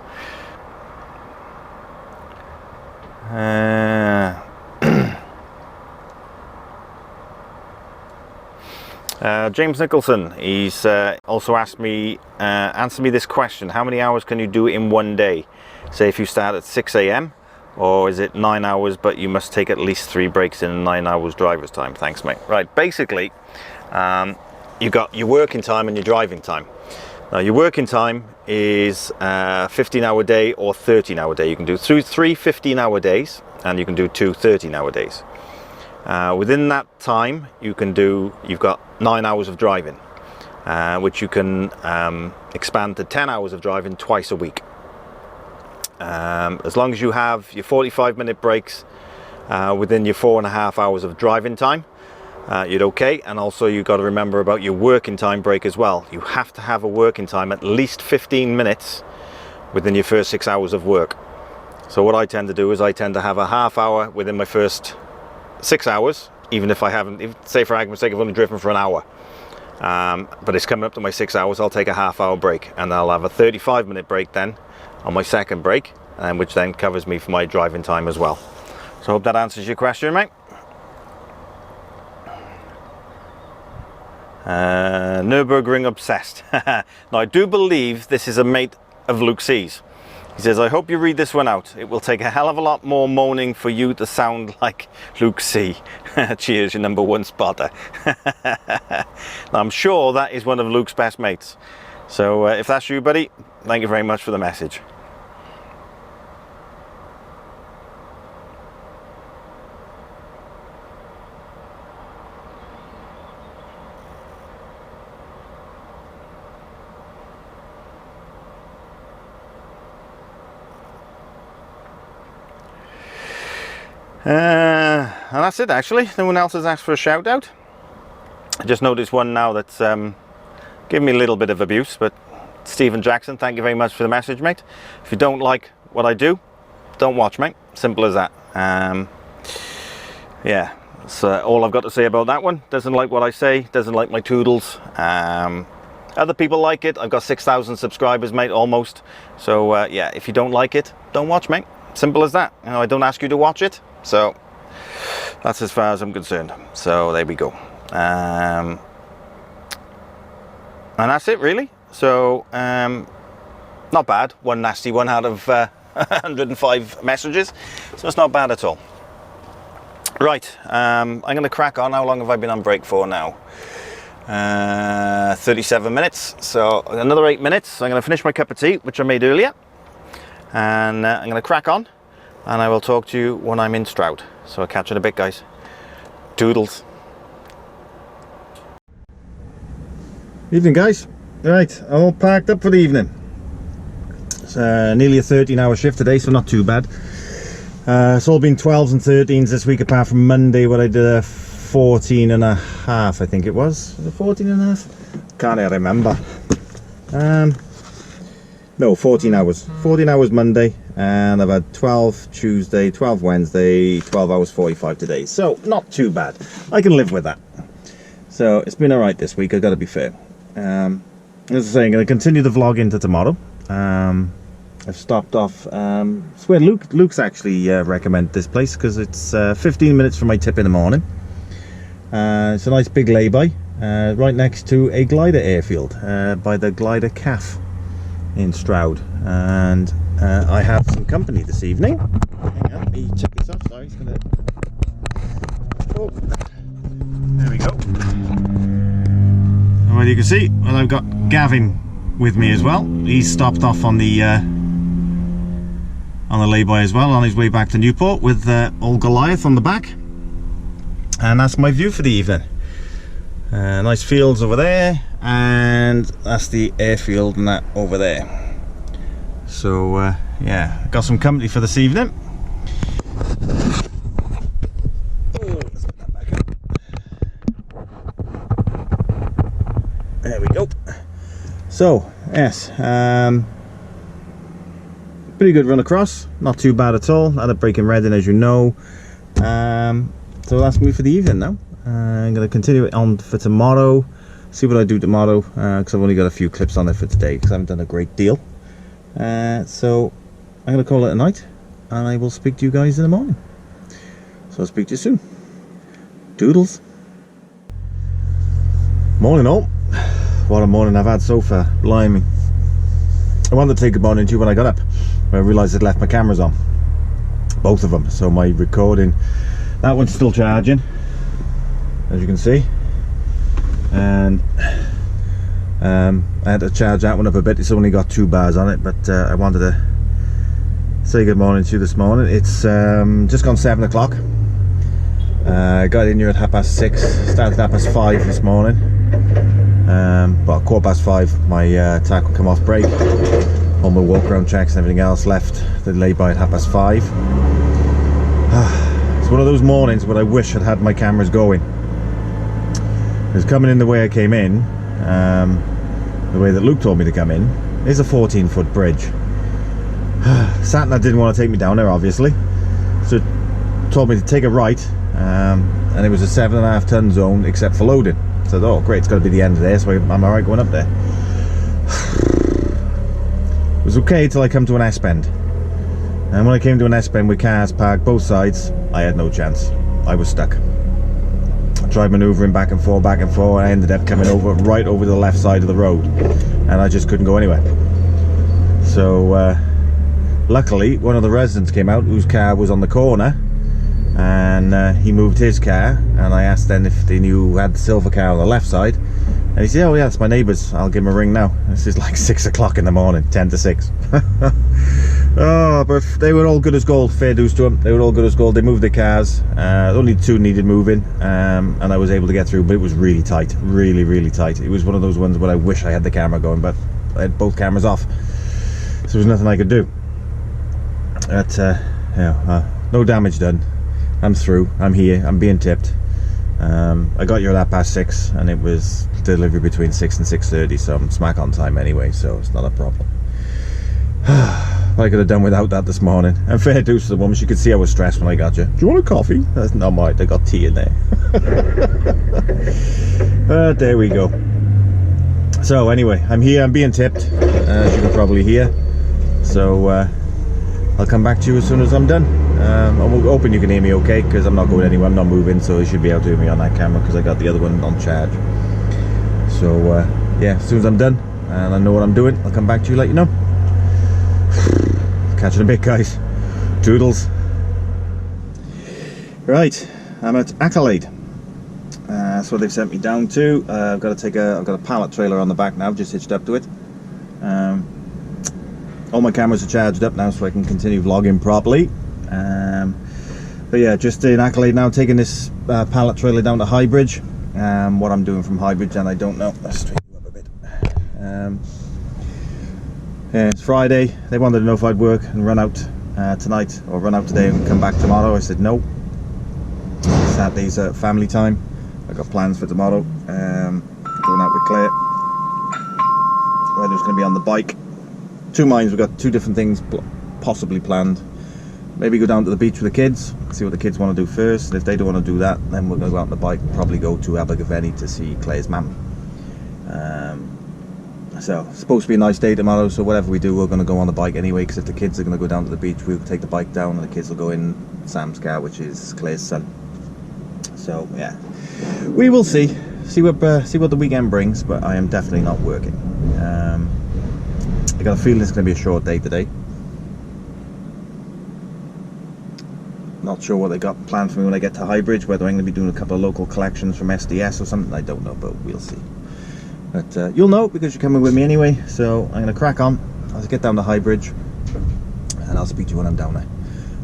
James Nicholson, he's also asked me, answer me this question: how many hours can you do in one day? Say if you start at 6 AM, or is it 9 hours but you must take at least 3 breaks in 9 hours driver's time? Thanks, mate. Right, basically you got your working time and your driving time. Now your working time is 15-hour day or 13-hour day. You can do 3 15-hour days and you can do 2 13-hour days. Within that time you've got 9 hours of driving, which you can expand to 10 hours of driving twice a week. As long as you have your 45-minute breaks within your 4.5 hours of driving time, you're okay. And also you've got to remember about your working time break as well. You have to have a working time at least 15 minutes within your first 6 hours of work. So what I tend to do is I tend to have a half hour within my first 6 hours, even if I haven't, say for argument's sake, I've only driven for an hour. But it's coming up to my 6 hours, I'll take a half-hour break, and I'll have a 35-minute break then on my second break, which then covers me for my driving time as well. So I hope that answers your question, mate. Nürburgring obsessed. Now I do believe this is a mate of Luke C's. He says, I hope you read this one out. It will take a hell of a lot more moaning for you to sound like Luke C. Cheers, your #1 spotter. Now, I'm sure that is one of Luke's best mates. So if that's you, buddy, thank you very much for the message. And that's it, actually. No one else has asked for a shout out. I just noticed one now that's giving me a little bit of abuse, but Stephen Jackson, thank you very much for the message, mate. If you don't like what I do, don't watch, mate. Simple as that. Yeah, that's all I've got to say about that one. Doesn't like what I say, doesn't like my toodles. Other people like it. I've got 6,000 subscribers, mate, almost. So yeah, if you don't like it, don't watch, mate. Simple as that. You know, I don't ask you to watch it. So that's as far as I'm concerned. So there we go. And that's it, really. So not bad. One nasty one out of 105 messages, so it's not bad at all. Right, I'm going to crack on. How long have I been on break for now? 37 minutes, so another 8 minutes. I'm going to finish my cup of tea, which I made earlier, and I'm going to crack on, and I will talk to you when I'm in Stroud. So I'll catch you in a bit, guys. Doodles. Evening, guys. Right, I'm all packed up for the evening. It's nearly a 13-hour shift today, so not too bad. It's all been 12s and 13s this week, apart from Monday, where I did a 14 and a half, I think it was. Was it 14 and a half? Can't I remember. No, 14 hours. 14 hours Monday, and I've had 12 Tuesday, 12 Wednesday, 12 hours 45 today. So, not too bad. I can live with that. So, it's been alright this week, I've got to be fair. As I say, I'm going to continue the vlog into tomorrow. I've stopped off. It's where Luke's actually recommended this place, because it's 15 minutes from my tip in the morning. It's a nice big lay-by, right next to a glider airfield by the Glider Cafe in Stroud. And I have some company this evening. Hang on, let me check this off. Sorry, it's gonna. Oh, there we go. Well, you can see, well, I've got Gavin with me as well. He's stopped off on the lay-by as well, on his way back to Newport, with old Goliath on the back. And that's my view for the evening. Nice fields over there, and that's the airfield and that over there. So yeah, got some company for this evening. Let's put that back up. There we go. So yes, pretty good run across, not too bad at all. Had a break in Reading, as you know. So that's me for the evening now. I'm going to continue it on for tomorrow, see what I do tomorrow, because I've only got a few clips on it for today, because I haven't done a great deal. So I'm going to call it a night, and I will speak to you guys in the morning. So I'll speak to you soon. Doodles. Morning all. What a morning I've had so far, blimey. I wanted to take a morning to you when I got up, but I realised I'd left my cameras on, both of them, so my recording, that one's still charging, as you can see, and I had to charge that one up a bit. It's only got 2 bars on it, but I wanted to say good morning to you this morning. It's just gone 7 o'clock. I got in here at 6:30, started at 5:30 this morning. Well, 5:15, my tack will come off break. All my walk around checks and everything else left the lay-by at 5:30. It's one of those mornings where I wish I'd had my cameras going. Because coming in the way I came in, the way that Luke told me to come in, is a 14-foot bridge. Satna didn't want to take me down there, obviously, so told me to take a right, and it was a 7.5 ton zone except for loading. I said, oh great, it's got to be the end of there, so I'm alright going up there. It was okay till I come to an S-bend. And when I came to an S-bend with cars parked both sides, I had no chance. I was stuck. I tried manoeuvring back and forth, and I ended up coming right over the left side of the road. And I just couldn't go anywhere. So, luckily, one of the residents came out whose car was on the corner. And he moved his car, and I asked then if they knew who had the silver car on the left side, and he said, oh yeah, it's my neighbours, I'll give him a ring now. This is like 6 o'clock in the morning, 10 to 6. Oh, but they were all good as gold, fair dues to them, they were all good as gold. They moved their cars, only 2 needed moving, and I was able to get through, but it was really tight, really tight. It was one of those ones where I wish I had the camera going, but I had both cameras off, so there was nothing I could do. But no damage done. I'm through, I'm here, I'm being tipped. I got here at 6:30, and it was delivery between 6 and 6:30, so I'm smack on time anyway, so it's not a problem. I could have done without that this morning. And fair dues to the woman, she could see I was stressed when I got you. Do you want a coffee? That's not mine, I got tea in there. There we go. So anyway, I'm here, I'm being tipped, as you can probably hear. So I'll come back to you as soon as I'm done. I'm hoping you can hear me okay, because I'm not going anywhere, I'm not moving, so you should be able to hear me on that camera, because I got the other one on charge. So yeah, as soon as I'm done and I know what I'm doing, I'll come back to you, let you know. Catch you in a bit, guys. Toodles. Right, I'm at Accolade. That's what they've sent me down to. I've got a pallet trailer on the back now. I've just hitched up to it. All my cameras are charged up now, so I can continue vlogging properly. But yeah, just in Accolade now, taking this pallet trailer down to Highbridge. What I'm doing from Highbridge, and I don't know. Let's straighten you up a bit. Yeah, it's Friday. They wanted to know if I'd work and run out tonight, or run out today and come back tomorrow. I said no. Saturday's family time. I got plans for tomorrow. Going out with Claire. Weather's going to be on the bike. Two minds. We've got two different things possibly planned. Maybe go down to the beach with the kids, see what the kids want to do first. And if they don't want to do that, then we're going to go out on the bike. Probably go to Abergavenny to see Claire's mum. So it's supposed to be a nice day tomorrow. So whatever we do, we're going to go on the bike anyway. Because if the kids are going to go down to the beach, we'll take the bike down, and the kids will go in Sam's car, which is Claire's son. So yeah, we will see what the weekend brings. But I am definitely not working. I got a feeling it's going to be a short day today. Not sure what they got planned for me when I get to Highbridge, whether I'm going to be doing a couple of local collections from SDS or something, I don't know, but we'll see. But you'll know because you're coming with me anyway, so I'm going to crack on. I'll get down to Highbridge and I'll speak to you when I'm down there.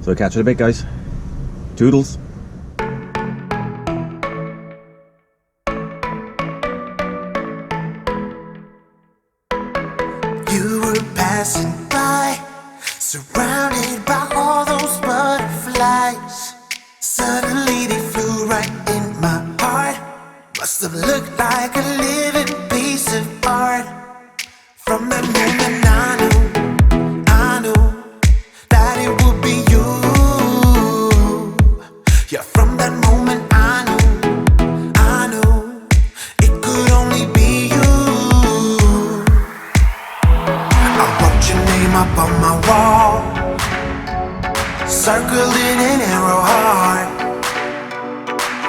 So catch you in a bit, guys. Toodles. You were passing by, surrounded by all those butterflies. Suddenly they flew right in my heart. Must have looked like a living piece of art. From that moment I knew that it would be you. Yeah, from that moment I knew it could only be you. I wrote your name up on my wall, circled in an arrow heart.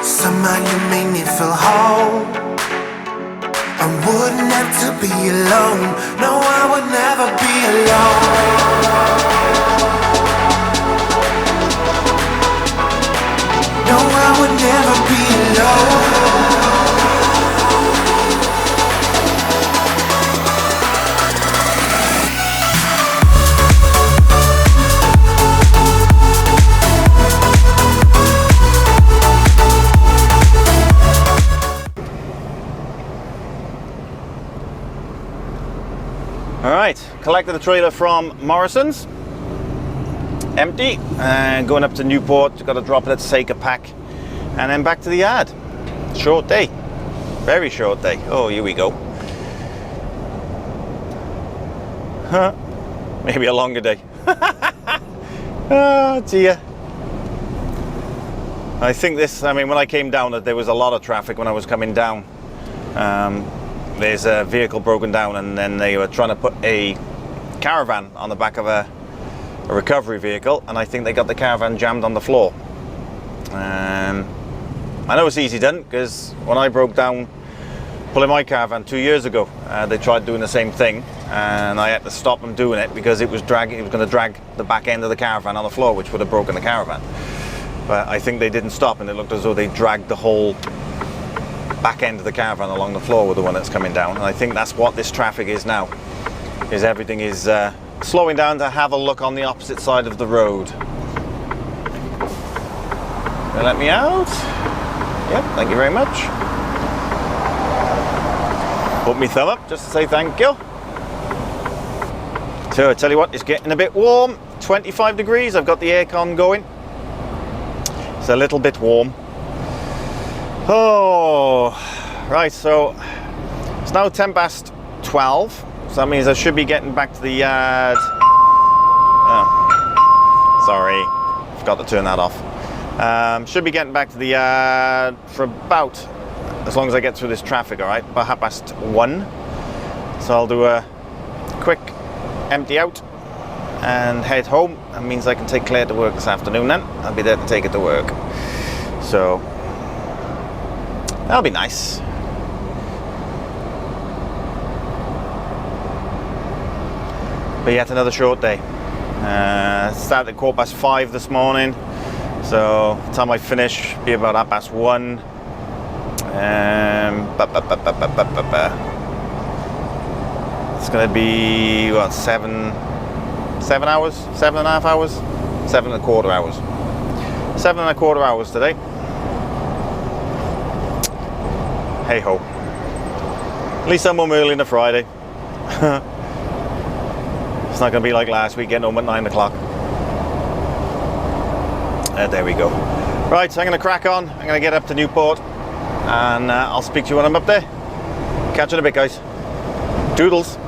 Somehow you made me feel whole. I wouldn't have to be alone. No, I would never be alone. No, I would never be alone. Alright, collected the trailer from Morrison's, empty, and going up to Newport. Got to drop it at Saker Pack, and then back to the yard. Short day, very short day. Oh, here we go. Huh? Maybe a longer day. Oh dear. I think when I came down, that there was a lot of traffic when I was coming down. There's a vehicle broken down, and then they were trying to put a caravan on the back of a recovery vehicle, and I think they got the caravan jammed on the floor. I know it's easy done, because when I broke down pulling my caravan 2 years ago, they tried doing the same thing, and I had to stop them doing it because it was going to drag the back end of the caravan on the floor, which would have broken the caravan. But I think they didn't stop, and it looked as though they dragged the whole back end of the caravan along the floor with the one that's coming down. And I think that's what this traffic is now, is everything is slowing down to have a look on the opposite side of the road. They let me out. Yep, thank you very much. Put me thumb up just to say thank you. So I tell you what, it's getting a bit warm. 25 degrees, I've got the aircon going. It's a little bit warm. Oh, right, so it's now 12:10, so that means I should be getting back to the yard. Oh, sorry, forgot to turn that off. Should be getting back to the yard for about, as long as I get through this traffic, all right, about 1:30. So I'll do a quick empty out and head home. That means I can take Claire to work this afternoon then. I'll be there to take her to work. So that'll be nice. But yet another short day. Started at 5:15 this morning, so by the time I finish, be about 1:30. It's going to be what, 7 hours, 7.5 hours, 7.25 hours, 7.25 hours today. Hey ho. At least I'm home early on a Friday. It's not going to be like last week, getting home at 9 o'clock. There we go. Right, so I'm going to crack on. I'm going to get up to Newport, and I'll speak to you when I'm up there. Catch you in a bit, guys. Doodles.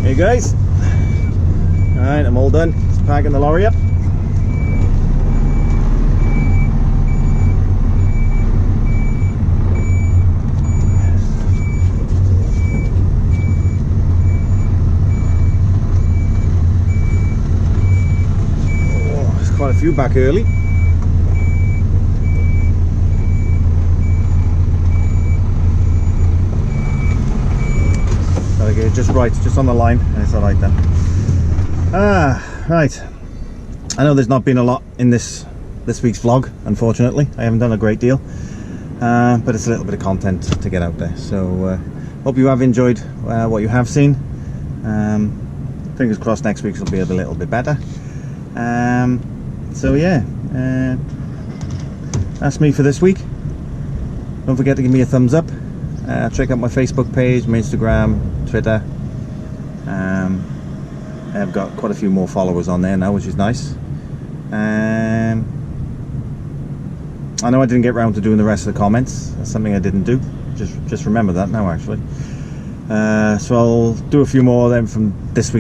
Hey guys, alright, I'm all done. Just packing the lorry up. Oh, there's quite a few back early. Okay, just right, just on the line. It's alright then. Right. I know there's not been a lot in this week's vlog, unfortunately. I haven't done a great deal, but it's a little bit of content to get out there. So hope you have enjoyed what you have seen. Fingers crossed next week's will be a little bit better. So yeah, that's me for this week. Don't forget to give me a thumbs up. Check out my Facebook page, my Instagram, Twitter. I've got quite a few more followers on there now, which is nice. I know I didn't get round to doing the rest of the comments. That's something I didn't do. Just remember that now, actually. So I'll do a few more of them from last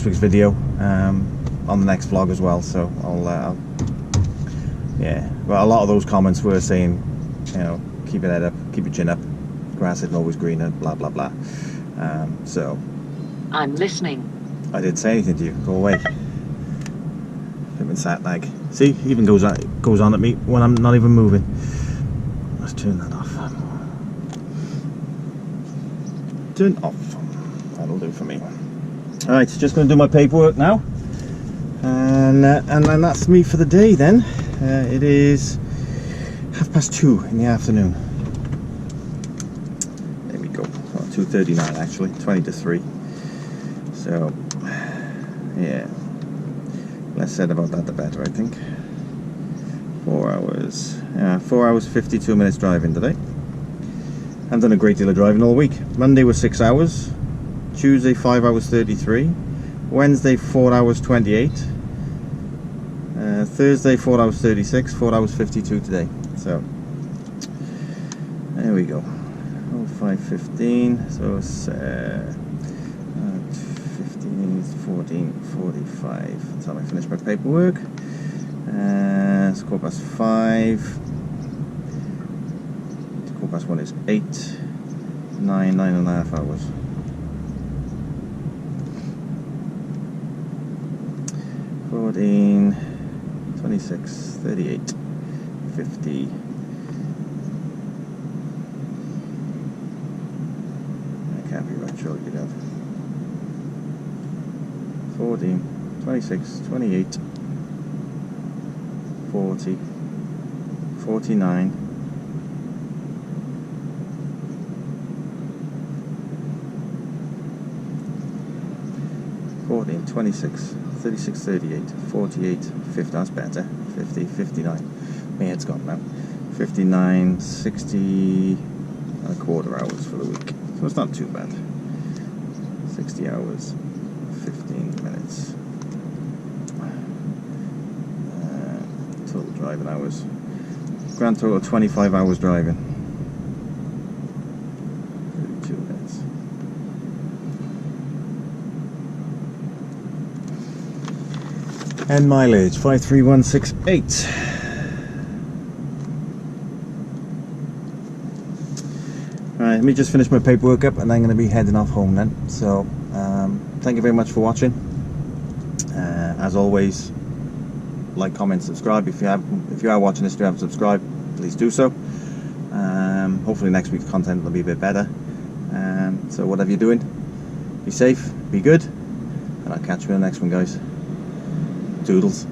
week's video on the next vlog as well. So I'll yeah. Well, a lot of those comments were saying, you know, keep your head up, keep your chin up. Grass isn't always greener, blah blah blah. So I'm listening. I didn't say anything to you. Go away. Flipping sat lag. See, he even goes on at me when I'm not even moving. Let's turn that off. Turn off. That'll do for me. All right, just going to do my paperwork now, and then that's me for the day. Then it is 2:30 in the afternoon. 2:39 actually, 20 to 3. So yeah, less said about that the better, I think. 4 hours, 4 hours 52 minutes driving today. I've done a great deal of driving all week. Monday was 6 hours, Tuesday 5 hours 33, Wednesday 4 hours 28. Thursday 4 hours 36. 4 hours 52 today. So there we go. 05:15. So it's 15, 14, 45. That's how I finish my paperwork. It's 5:15. 1 is 8, 9.5 hours. 14, 26, 38, 50. I can't be right, surely get out. 14, 26, 28, 40, 49. 14, 26, 36, 38, 48, 50, that's better, 50, 59, my head's gone now, 59, 60 and a quarter hours for the week, so it's not too bad, 60 hours, 15 minutes, total driving hours, grand total of 25 hours driving, 32 minutes. And mileage 53168. Alright, let me just finish my paperwork up and I'm going to be heading off home then. So thank you very much for watching. As always, like, comment, subscribe. If you are watching this and you haven't subscribed, please do so. Hopefully next week's content will be a bit better. So whatever you're doing, be safe, be good, and I'll catch you in the next one, guys. Doodles.